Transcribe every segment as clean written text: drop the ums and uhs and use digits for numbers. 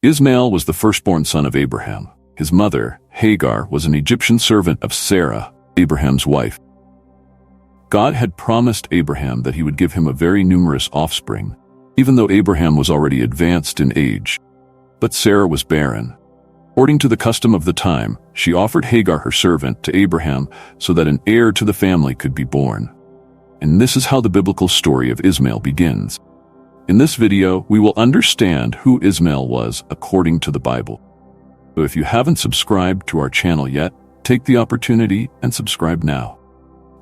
Ishmael was the firstborn son of Abraham. His mother, Hagar, was an Egyptian servant of Sarah, Abraham's wife. God had promised Abraham that he would give him a very numerous offspring, even though Abraham was already advanced in age. But Sarah was barren. According to the custom of the time, she offered Hagar her servant to Abraham so that an heir to the family could be born. And this is how the biblical story of Ishmael begins. In this video, we will understand who Ishmael was according to the Bible. So if you haven't subscribed to our channel yet, take the opportunity and subscribe now.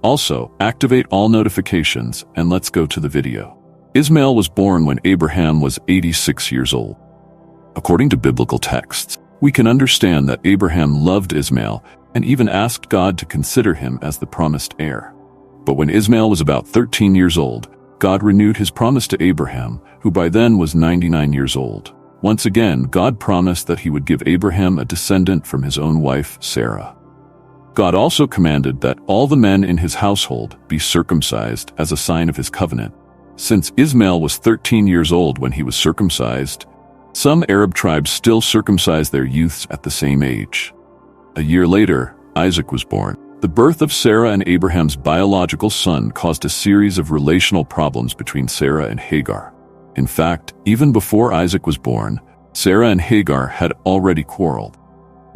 Also, activate all notifications and let's go to the video. Ishmael was born when Abraham was 86 years old. According to biblical texts, we can understand that Abraham loved Ishmael and even asked God to consider him as the promised heir. But when Ishmael was about 13 years old, God renewed his promise to Abraham, who by then was 99 years old. Once again, God promised that he would give Abraham a descendant from his own wife, Sarah. God also commanded that all the men in his household be circumcised as a sign of his covenant. Since Ishmael was 13 years old when he was circumcised, some Arab tribes still circumcised their youths at the same age. A year later, Isaac was born. The birth of Sarah and Abraham's biological son caused a series of relational problems between Sarah and Hagar. In fact, even before Isaac was born, Sarah and Hagar had already quarreled.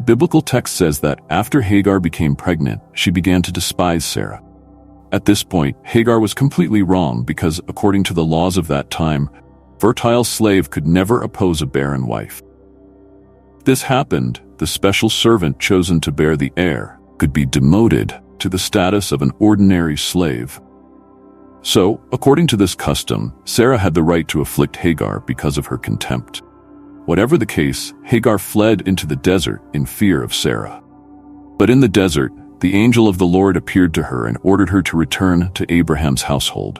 Biblical text says that after Hagar became pregnant, she began to despise Sarah. At this point, Hagar was completely wrong because, according to the laws of that time, a fertile slave could never oppose a barren wife. If this happened, the special servant chosen to bear the heir could be demoted to the status of an ordinary slave. So, according to this custom, Sarah had the right to afflict Hagar because of her contempt. Whatever the case, Hagar fled into the desert in fear of Sarah. But in the desert, the angel of the Lord appeared to her and ordered her to return to Abraham's household.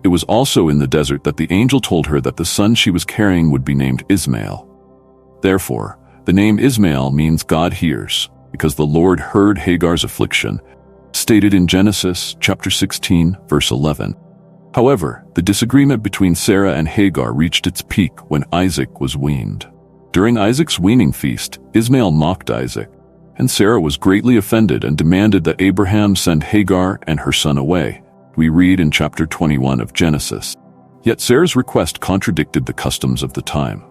It was also in the desert that the angel told her that the son she was carrying would be named Ishmael. Therefore, the name Ishmael means God hears, because the Lord heard Hagar's affliction, stated in Genesis chapter 16, verse 11. However, the disagreement between Sarah and Hagar reached its peak when Isaac was weaned. During Isaac's weaning feast, Ishmael mocked Isaac, and Sarah was greatly offended and demanded that Abraham send Hagar and her son away. We read in chapter 21 of Genesis. Yet Sarah's request contradicted the customs of the time.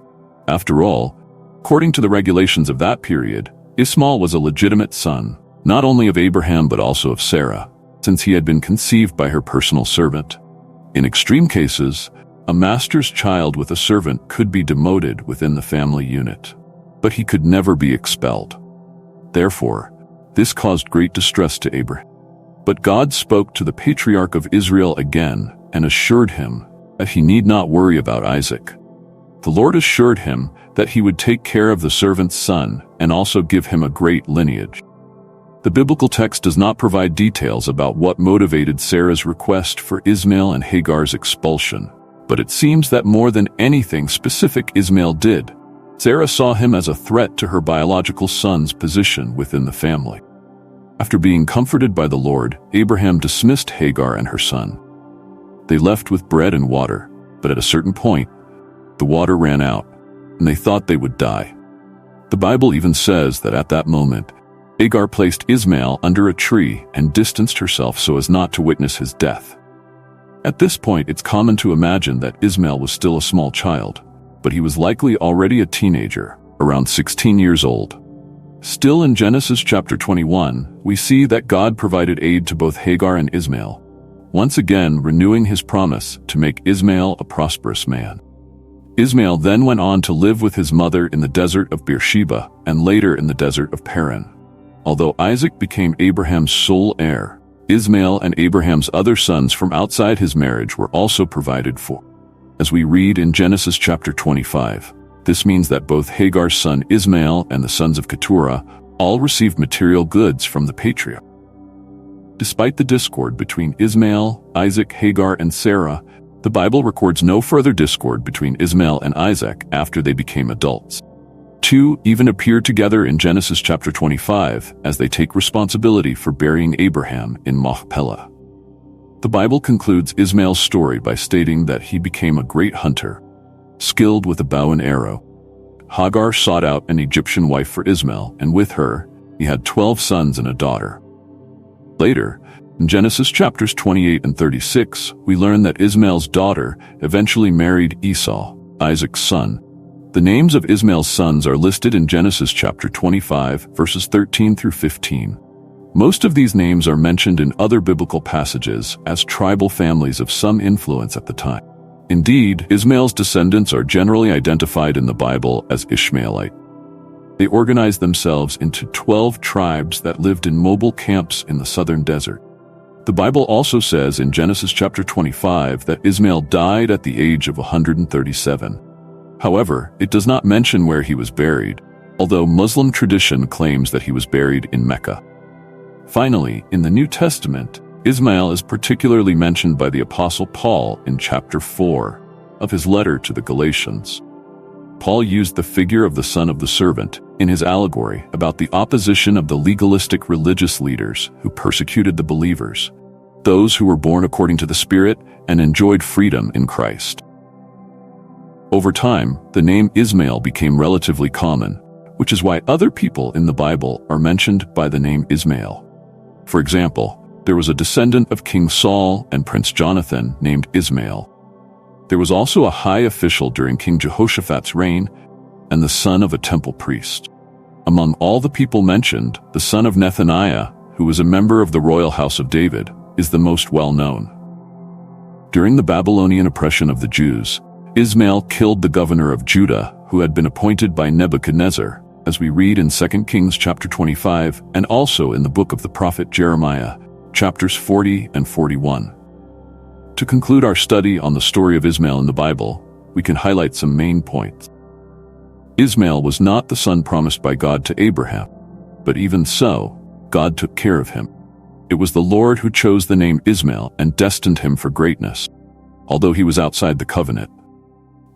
After all, according to the regulations of that period, Ishmael was a legitimate son, not only of Abraham but also of Sarah, since he had been conceived by her personal servant. In extreme cases, a master's child with a servant could be demoted within the family unit, but he could never be expelled. Therefore, this caused great distress to Abraham. But God spoke to the patriarch of Israel again and assured him that he need not worry about Isaac. The Lord assured him that he would take care of the servant's son and also give him a great lineage. The biblical text does not provide details about what motivated Sarah's request for Ishmael and Hagar's expulsion, but it seems that more than anything specific Ishmael did, Sarah saw him as a threat to her biological son's position within the family. After being comforted by the Lord, Abraham dismissed Hagar and her son. They left with bread and water, but at a certain point, the water ran out, and they thought they would die. The Bible even says that at that moment, Hagar placed Ishmael under a tree and distanced herself so as not to witness his death. At this point, it's common to imagine that Ishmael was still a small child, but he was likely already a teenager, around 16 years old. Still in Genesis chapter 21, we see that God provided aid to both Hagar and Ishmael, once again renewing his promise to make Ishmael a prosperous man. Ishmael then went on to live with his mother in the desert of Beersheba and later in the desert of Paran. Although Isaac became Abraham's sole heir, Ishmael and Abraham's other sons from outside his marriage were also provided for. As we read in Genesis chapter 25, this means that both Hagar's son Ishmael and the sons of Keturah all received material goods from the patriarch. Despite the discord between Ishmael, Isaac, Hagar, and Sarah, the Bible records no further discord between Ishmael and Isaac after they became adults. Two even appear together in Genesis chapter 25 as they take responsibility for burying Abraham in Machpelah. The Bible concludes Ishmael's story by stating that he became a great hunter, skilled with a bow and arrow. Hagar sought out an Egyptian wife for Ishmael, and with her, he had 12 sons and a daughter. Later, in Genesis chapters 28 and 36, we learn that Ishmael's daughter eventually married Esau, Isaac's son. The names of Ishmael's sons are listed in Genesis chapter 25, verses 13 through 15. Most of these names are mentioned in other biblical passages as tribal families of some influence at the time. Indeed, Ishmael's descendants are generally identified in the Bible as Ishmaelite. They organized themselves into 12 tribes that lived in mobile camps in the southern desert. The Bible also says in Genesis chapter 25 that Ishmael died at the age of 137. However, it does not mention where he was buried, although Muslim tradition claims that he was buried in Mecca. Finally, in the New Testament, Ishmael is particularly mentioned by the Apostle Paul in chapter 4 of his letter to the Galatians. Paul used the figure of the son of the servant in his allegory about the opposition of the legalistic religious leaders who persecuted the believers, those who were born according to the Spirit and enjoyed freedom in Christ. Over time, the name Ishmael became relatively common, which is why other people in the Bible are mentioned by the name Ishmael. For example, there was a descendant of King Saul and Prince Jonathan named Ishmael. There was also a high official during King Jehoshaphat's reign and the son of a temple priest. Among all the people mentioned, the son of Nethaniah, who was a member of the royal house of David, is the most well-known. During the Babylonian oppression of the Jews, Ishmael killed the governor of Judah, who had been appointed by Nebuchadnezzar, as we read in 2 Kings chapter 25 and also in the book of the prophet Jeremiah, chapters 40 and 41. To conclude our study on the story of Ishmael in the Bible, we can highlight some main points. Ishmael was not the son promised by God to Abraham, but even so, God took care of him. It was the Lord who chose the name Ishmael and destined him for greatness, although he was outside the covenant.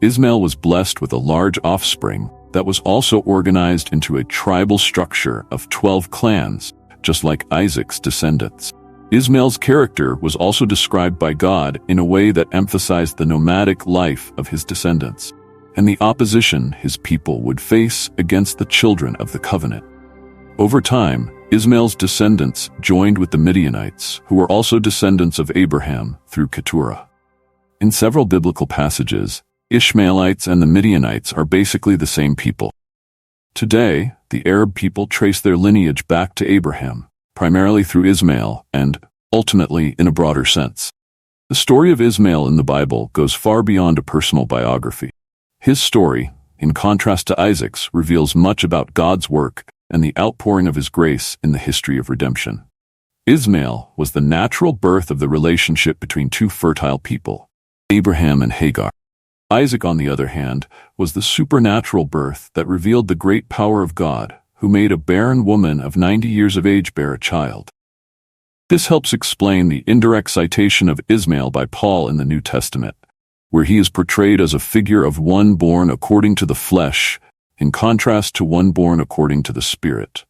Ishmael was blessed with a large offspring that was also organized into a tribal structure of 12 clans, just like Isaac's descendants. Ishmael's character was also described by God in a way that emphasized the nomadic life of his descendants and the opposition his people would face against the children of the covenant. Over time, Ishmael's descendants joined with the Midianites, who were also descendants of Abraham through Keturah. In several biblical passages, Ishmaelites and the Midianites are basically the same people. Today, the Arab people trace their lineage back to Abraham, primarily through Ishmael and, ultimately, in a broader sense. The story of Ishmael in the Bible goes far beyond a personal biography. His story, in contrast to Isaac's, reveals much about God's work and the outpouring of his grace in the history of redemption. Ishmael was the natural birth of the relationship between two fertile people, Abraham and Hagar. Isaac, on the other hand, was the supernatural birth that revealed the great power of God, who made a barren woman of 90 years of age bear a child. This helps explain the indirect citation of Ishmael by Paul in the New Testament, where he is portrayed as a figure of one born according to the flesh, in contrast to one born according to the Spirit.